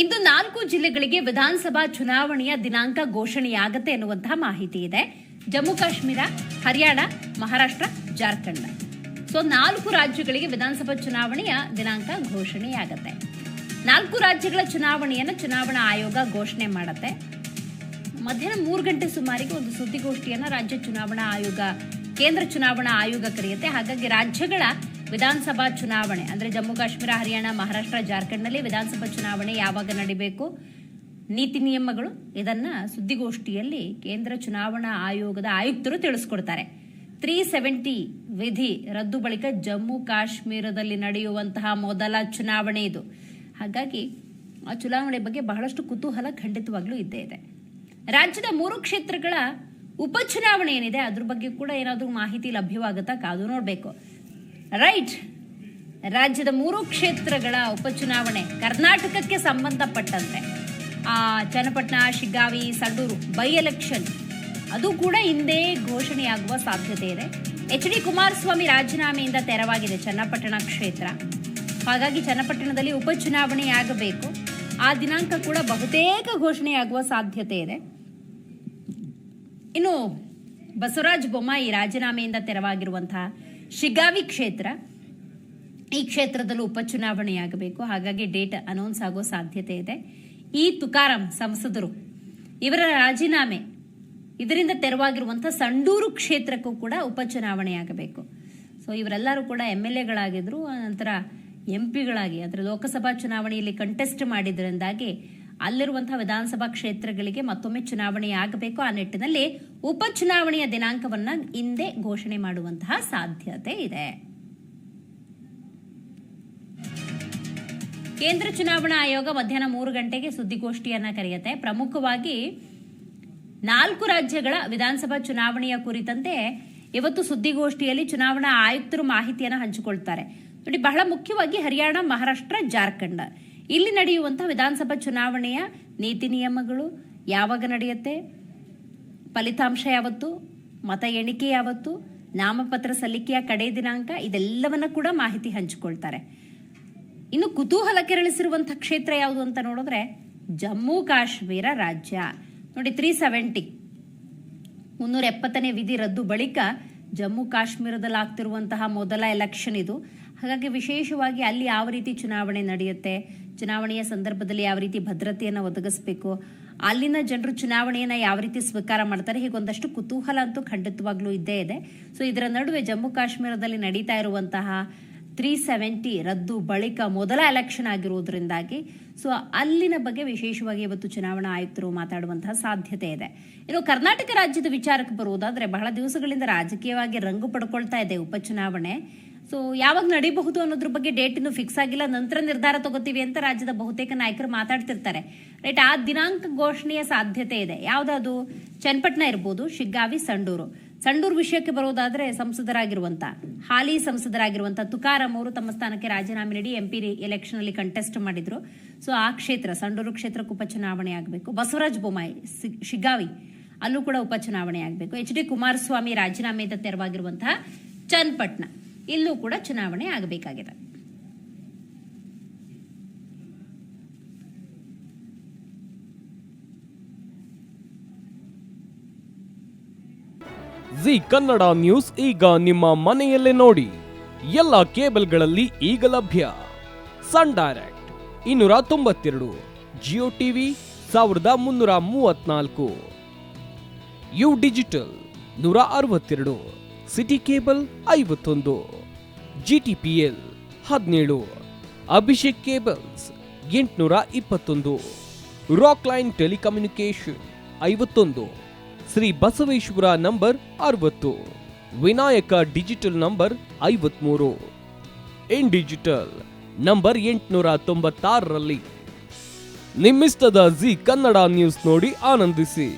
ಇಂದು 4 ಜಿಲ್ಲೆಗಳಿಗೆ ವಿಧಾನಸಭಾ ಚುನಾವಣೆಯ ದಿನಾಂಕ ಘೋಷಣೆಯಾಗುತ್ತೆ ಎನ್ನುವಂತಹ ಮಾಹಿತಿ ಇದೆ. ಜಮ್ಮು ಕಾಶ್ಮೀರ, ಹರಿಯಾಣ, ಮಹಾರಾಷ್ಟ್ರ, ಜಾರ್ಖಂಡ್. 4 ರಾಜ್ಯಗಳಿಗೆ ವಿಧಾನಸಭಾ ಚುನಾವಣೆಯ ದಿನಾಂಕ ಘೋಷಣೆಯಾಗುತ್ತೆ. 4 ರಾಜ್ಯಗಳ ಚುನಾವಣೆಯನ್ನು ಚುನಾವಣಾ ಆಯೋಗ ಘೋಷಣೆ ಮಾಡುತ್ತೆ. ಮಧ್ಯಾಹ್ನ 3 ಗಂಟೆ ಸುಮಾರಿಗೆ ಒಂದು ಸುದ್ದಿಗೋಷ್ಠಿಯನ್ನು ರಾಜ್ಯ ಚುನಾವಣಾ ಆಯೋಗ, ಕೇಂದ್ರ ಚುನಾವಣಾ ಆಯೋಗ ಕರೆಯುತ್ತೆ. ಹಾಗಾಗಿ ರಾಜ್ಯಗಳ ವಿಧಾನಸಭಾ ಚುನಾವಣೆ ಅಂದ್ರೆ ಜಮ್ಮು ಕಾಶ್ಮೀರ, ಹರಿಯಾಣ, ಮಹಾರಾಷ್ಟ್ರ, ಜಾರ್ಖಂಡ್ನಲ್ಲಿ ವಿಧಾನಸಭಾ ಚುನಾವಣೆ ಯಾವಾಗ ನಡೀಬೇಕು, ನೀತಿ ನಿಯಮಗಳು, ಇದನ್ನ ಸುದ್ದಿಗೋಷ್ಠಿಯಲ್ಲಿ ಕೇಂದ್ರ ಚುನಾವಣಾ ಆಯೋಗದ ಆಯುಕ್ತರು ತಿಳಿಸ್ಕೊಡ್ತಾರೆ. 370 ವಿಧಿ ರದ್ದು ಬಳಿಕ ಜಮ್ಮು ಕಾಶ್ಮೀರದಲ್ಲಿ ನಡೆಯುವಂತಹ ಮೊದಲ ಚುನಾವಣೆ ಇದು. ಹಾಗಾಗಿ ಆ ಚುನಾವಣೆ ಬಗ್ಗೆ ಬಹಳಷ್ಟು ಕುತೂಹಲ ಖಂಡಿತವಾಗ್ಲೂ ಇದ್ದೇ ಇದೆ. ರಾಜ್ಯದ 3 ಕ್ಷೇತ್ರಗಳ ಉಪಚುನಾವಣೆ ಏನಿದೆ ಅದ್ರ ಬಗ್ಗೆ ಕೂಡ ಏನಾದರೂ ಮಾಹಿತಿ ಲಭ್ಯವಾಗುತ್ತಾ ಕಾದು ನೋಡಬೇಕು. ರೈಟ್, ರಾಜ್ಯದ 3 ಕ್ಷೇತ್ರಗಳ ಉಪಚುನಾವಣೆ ಕರ್ನಾಟಕಕ್ಕೆ ಸಂಬಂಧಪಟ್ಟಂತೆ ಚನ್ನಪಟ್ಟಣ, ಶಿಗ್ಗಾವಿ, ಸಂಡೂರು ಬೈ ಎಲೆಕ್ಷನ್ ಅದು ಕೂಡ ಹಿಂದೆ ಘೋಷಣೆಯಾಗುವ ಸಾಧ್ಯತೆ ಇದೆ. HD ಕುಮಾರಸ್ವಾಮಿ ರಾಜೀನಾಮೆಯಿಂದ ತೆರವಾಗಿದೆ ಚನ್ನಪಟ್ಟಣ ಕ್ಷೇತ್ರ. ಹಾಗಾಗಿ ಚನ್ನಪಟ್ಟಣದಲ್ಲಿ ಉಪಚುನಾವಣೆಯಾಗಬೇಕು. ಆ ದಿನಾಂಕ ಕೂಡ ಬಹುತೇಕ ಘೋಷಣೆಯಾಗುವ ಸಾಧ್ಯತೆ ಇದೆ. ಇನ್ನು ಬಸವರಾಜ ಬೊಮ್ಮಾಯಿ ರಾಜೀನಾಮೆಯಿಂದ ತೆರವಾಗಿರುವಂತಹ ಶಿಗ್ಗಾವಿ ಕ್ಷೇತ್ರ, ಈ ಕ್ಷೇತ್ರದಲ್ಲೂ ಉಪಚುನಾವಣೆಯಾಗಬೇಕು. ಹಾಗಾಗಿ ಡೇಟ್ ಅನೌನ್ಸ್ ಆಗೋ ಸಾಧ್ಯತೆ ಇದೆ. ಈ ತುಕಾರಾಂ ಸಂಸದರು ಇವರ ರಾಜೀನಾಮೆ, ಇದರಿಂದ ತೆರವಾಗಿರುವಂತಹ ಸಂಡೂರು ಕ್ಷೇತ್ರಕ್ಕೂ ಕೂಡ ಉಪಚುನಾವಣೆಯಾಗಬೇಕು. ಇವರೆಲ್ಲರೂ ಕೂಡ MLAಗಳಾಗಿದ್ರು, ನಂತರ MP ಗಳಾಗಿ ಅಂದರೆ ಲೋಕಸಭಾ ಚುನಾವಣೆಯಲ್ಲಿ ಕಂಟೆಸ್ಟ್ ಮಾಡಿದ್ರಿಂದಾಗಿ ಅಲ್ಲಿರುವಂತಹ ವಿಧಾನಸಭಾ ಕ್ಷೇತ್ರಗಳಿಗೆ ಮತ್ತೊಮ್ಮೆ ಚುನಾವಣೆ ಆಗಬೇಕು. ಆ ನಿಟ್ಟಿನಲ್ಲಿ ಉಪಚುನಾವಣೆಯ ದಿನಾಂಕವನ್ನ ಹಿಂದೆ ಘೋಷಣೆ ಮಾಡುವಂತಹ ಸಾಧ್ಯತೆ ಇದೆ. ಕೇಂದ್ರ ಚುನಾವಣಾ ಆಯೋಗ ಮಧ್ಯಾಹ್ನ 3 ಗಂಟೆಗೆ ಸುದ್ದಿಗೋಷ್ಠಿಯನ್ನ ಕರೆಯುತ್ತೆ. ಪ್ರಮುಖವಾಗಿ 4 ರಾಜ್ಯಗಳ ವಿಧಾನಸಭಾ ಚುನಾವಣೆಯ ಕುರಿತಂತೆ ಇವತ್ತು ಸುದ್ದಿಗೋಷ್ಠಿಯಲ್ಲಿ ಚುನಾವಣಾ ಆಯುಕ್ತರು ಮಾಹಿತಿಯನ್ನು ಹಂಚಿಕೊಳ್ತಾರೆ. ನೋಡಿ, ಬಹಳ ಮುಖ್ಯವಾಗಿ ಹರಿಯಾಣ, ಮಹಾರಾಷ್ಟ್ರ, ಜಾರ್ಖಂಡ್ ಇಲ್ಲಿ ನಡೆಯುವಂತಹ ವಿಧಾನಸಭಾ ಚುನಾವಣೆಯ ನೀತಿ ನಿಯಮಗಳು ಯಾವಾಗ ನಡೆಯುತ್ತೆ, ಫಲಿತಾಂಶ ಯಾವತ್ತು, ಮತ ಎಣಿಕೆ ಯಾವತ್ತು, ನಾಮಪತ್ರ ಸಲ್ಲಿಕೆಯ ಕಡೆ ದಿನಾಂಕ, ಇದೆಲ್ಲವನ್ನ ಕೂಡ ಮಾಹಿತಿ ಹಂಚಿಕೊಳ್ತಾರೆ. ಇನ್ನು ಕುತೂಹಲ ಕೆರಳಿಸಿರುವಂತಹ ಕ್ಷೇತ್ರ ಯಾವುದು ಅಂತ ನೋಡಿದ್ರೆ ಜಮ್ಮು ಕಾಶ್ಮೀರ ರಾಜ್ಯ. ನೋಡಿ, 370ನೇ ವಿಧಿ ರದ್ದು ಬಳಿಕ ಜಮ್ಮು ಕಾಶ್ಮೀರದಲ್ಲಿ ಆಗ್ತಿರುವಂತಹ ಮೊದಲ ಎಲೆಕ್ಷನ್ ಇದು. ಹಾಗಾಗಿ ವಿಶೇಷವಾಗಿ ಅಲ್ಲಿ ಯಾವ ರೀತಿ ಚುನಾವಣೆ ನಡೆಯುತ್ತೆ, ಚುನಾವಣೆಯ ಸಂದರ್ಭದಲ್ಲಿ ಯಾವ ರೀತಿ ಭದ್ರತೆಯನ್ನು ಒದಗಿಸಬೇಕು, ಅಲ್ಲಿನ ಜನರು ಚುನಾವಣೆಯನ್ನು ಯಾವ ರೀತಿ ಸ್ವೀಕಾರ ಮಾಡ್ತಾರೆ, ಹೀಗೊಂದಷ್ಟು ಕುತೂಹಲ ಅಂತೂ ಖಂಡಿತವಾಗ್ಲೂ ಇದ್ದೇ ಇದೆ. ಇದರ ನಡುವೆ ಜಮ್ಮು ಕಾಶ್ಮೀರದಲ್ಲಿ ನಡೀತಾ ಇರುವಂತಹ 370 ರದ್ದು ಬಳಿಕ ಮೊದಲ ಎಲೆಕ್ಷನ್ ಆಗಿರುವುದರಿಂದಾಗಿ ಅಲ್ಲಿನ ಬಗ್ಗೆ ವಿಶೇಷವಾಗಿ ಇವತ್ತು ಚುನಾವಣಾ ಆಯುಕ್ತರು ಮಾತಾಡುವಂತಹ ಸಾಧ್ಯತೆ ಇದೆ. ಇನ್ನು ಕರ್ನಾಟಕ ರಾಜ್ಯದ ವಿಚಾರಕ್ಕೆ ಬರುವುದಾದ್ರೆ ಬಹಳ ದಿವಸಗಳಿಂದ ರಾಜಕೀಯವಾಗಿ ರಂಗು ಪಡ್ಕೊಳ್ತಾ ಇದೆ ಉಪಚುನಾವಣೆ. ಯಾವಾಗ ನಡೀಬಹುದು ಅನ್ನೋದ್ರ ಬಗ್ಗೆ ಡೇಟ್ ಇನ್ನು ಫಿಕ್ಸ್ ಆಗಿಲ್ಲ, ನಂತರ ನಿರ್ಧಾರ ತಗೋತೀವಿ ಅಂತ ರಾಜ್ಯದ ಬಹುತೇಕ ನಾಯಕರು ಮಾತಾಡ್ತಿರ್ತಾರೆ. ರೈಟ್, ಆ ದಿನಾಂಕ ಘೋಷಣೆಯ ಸಾಧ್ಯತೆ ಇದೆ. ಯಾವ್ದಾದ್ರು ಚನ್ನಪಟ್ಟಣ ಇರ್ಬೋದು, ಶಿಗ್ಗಾವಿ, ಸಂಡೂರು ವಿಷಯಕ್ಕೆ ಬರೋದಾದ್ರೆ ಹಾಲಿ ಸಂಸದರಾಗಿರುವಂತ ತುಕಾರಾಂ ಅವರು ತಮ್ಮ ಸ್ಥಾನಕ್ಕೆ ರಾಜೀನಾಮೆ ನೀಡಿ MP ಎಲೆಕ್ಷನ್ ಅಲ್ಲಿ ಕಂಟೆಸ್ಟ್ ಮಾಡಿದ್ರು. ಆ ಕ್ಷೇತ್ರ, ಸಂಡೂರು ಕ್ಷೇತ್ರಕ್ಕೆ ಉಪಚುನಾವಣೆ ಆಗಬೇಕು. ಬಸವರಾಜ ಬೊಮ್ಮಾಯಿ ಶಿಗ್ಗಾವಿ, ಅಲ್ಲೂ ಕೂಡ ಉಪಚುನಾವಣೆ ಆಗಬೇಕು. HD ಕುಮಾರಸ್ವಾಮಿ ರಾಜೀನಾಮೆಯಿಂದ ತೆರವಾಗಿರುವಂತಹ ಚನ್ನಪಟ್ಟಣ, ಇಲ್ಲೂ ಕೂಡ ಚುನಾವಣೆ ಆಗಬೇಕಾಗಿದೆ. ಜಿ ಕನ್ನಡ ನ್ಯೂಸ್ ಈಗ ನಿಮ್ಮ ಮನೆಯಲ್ಲೇ ನೋಡಿ. ಎಲ್ಲ ಕೇಬಲ್ಗಳಲ್ಲಿ ಈಗ ಲಭ್ಯ. Sun Direct 292, Jio TV 1334, U digital 162, city cable 51, GTPL 17, Abhishek cables 821, Rock Line telecommunication 51, Shri Basaveshwara number 60, Vinayaka digital number 53, in digital number 896ರಲ್ಲಿ. ನಿಮ್ಮಿಷ್ಟದ ಜಿ ಕನ್ನಡ ನ್ಯೂಸ್ ನೋಡಿ ಆನಂದಿಸಿ.